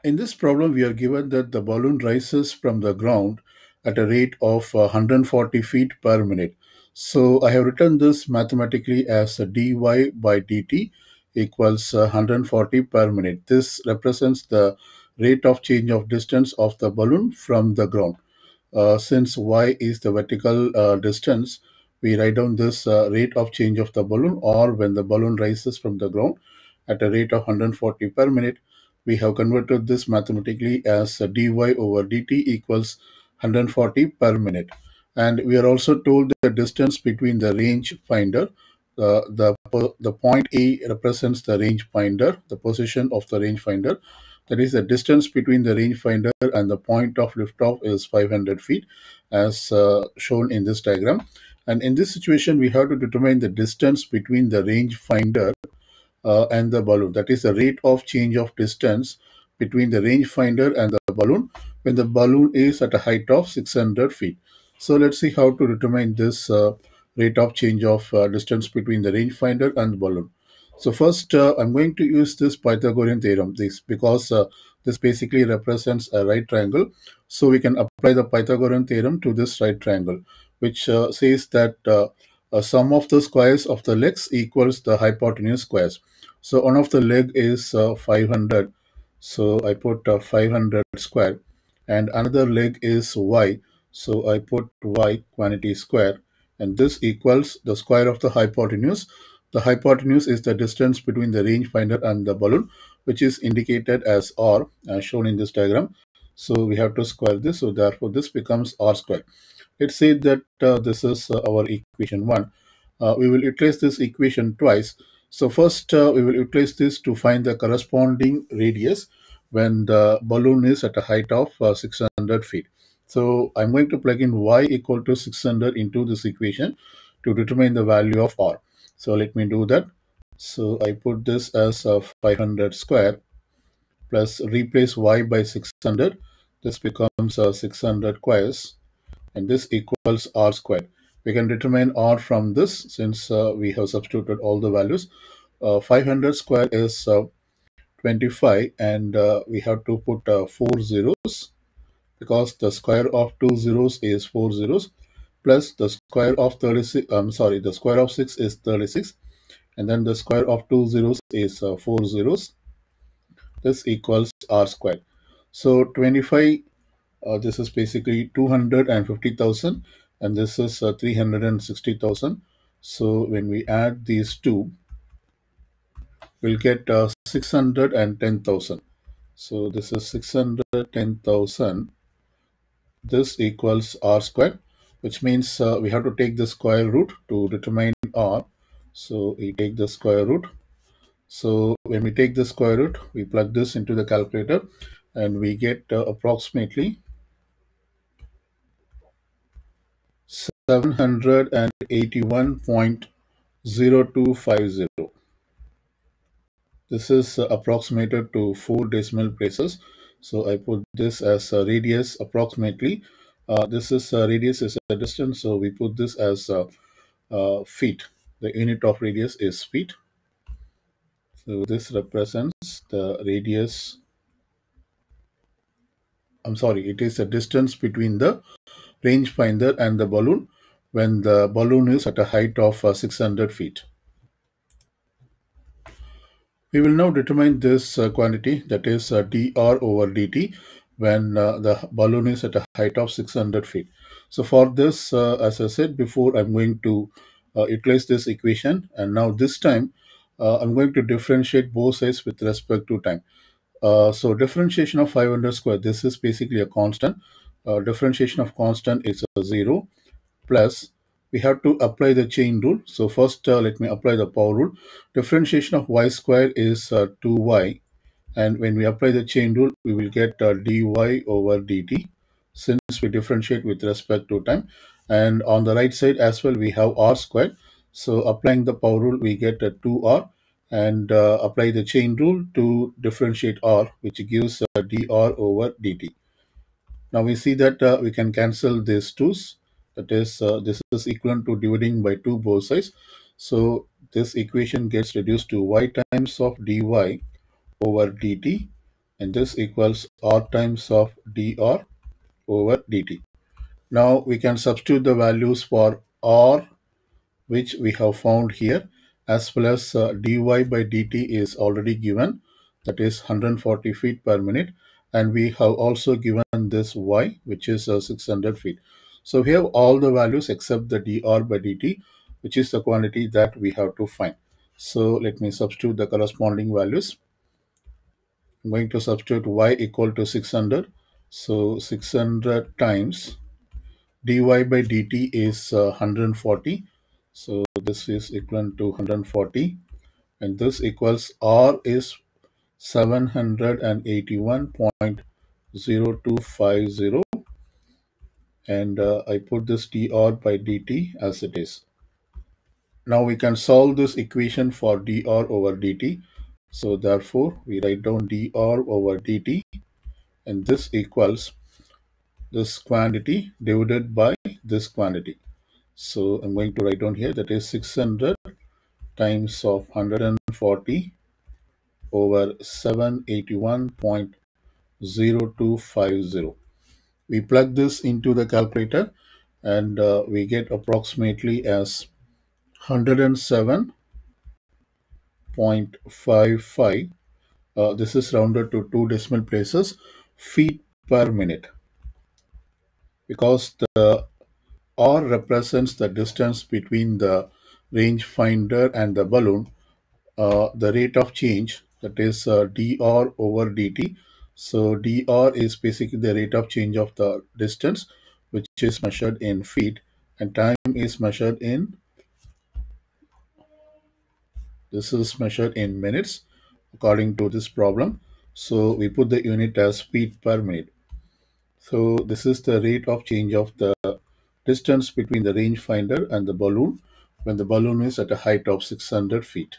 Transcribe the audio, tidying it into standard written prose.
In this problem, we are given that the balloon rises from the ground at a rate of 140 feet per minute. So I have written this mathematically as a dy by dt equals 140 per minute. This represents the rate of change of distance of the balloon from the ground. Since y is the vertical distance, we write down this rate of change of the balloon, or when the balloon rises from the ground at a rate of 140 per minute, we have converted this mathematically as dy over dt equals 140 per minute. And we are also told the distance between the range finder. The point A represents the range finder, the position of the range finder. That is, the distance between the rangefinder and the point of liftoff is 500 feet, as shown in this diagram. And in this situation, we have to determine the distance between the rangefinder and the balloon. That is the rate of change of distance between the rangefinder and the balloon when the balloon is at a height of 600 feet. So let's see how to determine this rate of change of distance between the rangefinder and the balloon. So first, I'm going to use this Pythagorean theorem. This because this basically represents a right triangle. So we can apply the Pythagorean theorem to this right triangle, which says that a sum of the squares of the legs equals the hypotenuse squares. So one of the leg is 500. So I put 500 square, and another leg is y. So I put y quantity square, and this equals the square of the hypotenuse. The hypotenuse is the distance between the rangefinder and the balloon, which is indicated as r, as shown in this diagram. So we have to square this. So therefore, this becomes r square. Let's say that this is our equation 1. We will utilize this equation twice. So first, we will utilize this to find the corresponding radius when the balloon is at a height of 600 feet. So I'm going to plug in y equal to 600 into this equation to determine the value of r. So let me do that. So I put this as 500 square plus replace y by 600. This becomes 600 squares, and this equals r squared. We can determine r from this since we have substituted all the values. 500 square is 25, and we have to put 4 zeros, because the square of two zeros is 4 zeros, plus the square of 36. The square of 6 is 36, and then the square of two zeros is 4 zeros. This equals r squared. So 25, this is basically 250,000, and this is 360,000. So when we add these two, we'll get 610,000. So this is 610,000. This equals r squared, which means we have to take the square root to determine r. So we take the square root. So when we take the square root, we plug this into the calculator, and we get approximately 781.0250. This is approximated to 4 decimal places. So I put this as a radius approximately. This is radius is a distance, so we put this as feet. The unit of radius is feet. So this represents the radius. It is the distance between the rangefinder and the balloon when the balloon is at a height of 600 feet. We will now determine this quantity, that is dr over dt, when the balloon is at a height of 600 feet. So for this, as I said before, I'm going to utilize this equation, and now this time I'm going to differentiate both sides with respect to time. So differentiation of 500 square, this is basically a constant. Differentiation of constant is a 0, plus we have to apply the chain rule. So first, let me apply the power rule. Differentiation of y square is 2y, and when we apply the chain rule, we will get dy over dt, since we differentiate with respect to time. And on the right side as well, we have r squared. So applying the power rule, we get a 2r, and apply the chain rule to differentiate r, which gives dr over dt. Now we see that we can cancel these twos. That is, this is equivalent to dividing by 2 both sides. So this equation gets reduced to y times of dy over dt. and this equals r times of dr over dt. Now we can substitute the values for r, which we have found here, as well as dy by dt is already given, that is 140 feet per minute, and we have also given this y, which is 600 feet. So we have all the values except the dr by dt, which is the quantity that we have to find. So let me substitute the corresponding values. I'm going to substitute y equal to 600. So 600 times dy by dt is 140. So this is equivalent to 140, and this equals r is 781.0250, and I put this dr by dt as it is. Now we can solve this equation for dr over dt. So therefore we write down dr over dt, and this equals this quantity divided by this quantity. So I'm going to write down here, that is 600 times of 140 over 781.0250. We plug this into the calculator, and we get approximately as 107.55. This is rounded to 2 decimal places, feet per minute, because the R represents the distance between the rangefinder and the balloon, the rate of change, that is dr over dt. So dr is basically the rate of change of the distance, which is measured in feet, and time is measured in, this is measured in minutes according to this problem. So we put the unit as feet per minute. So this is the rate of change of the distance between the rangefinder and the balloon when the balloon is at a height of 600 feet.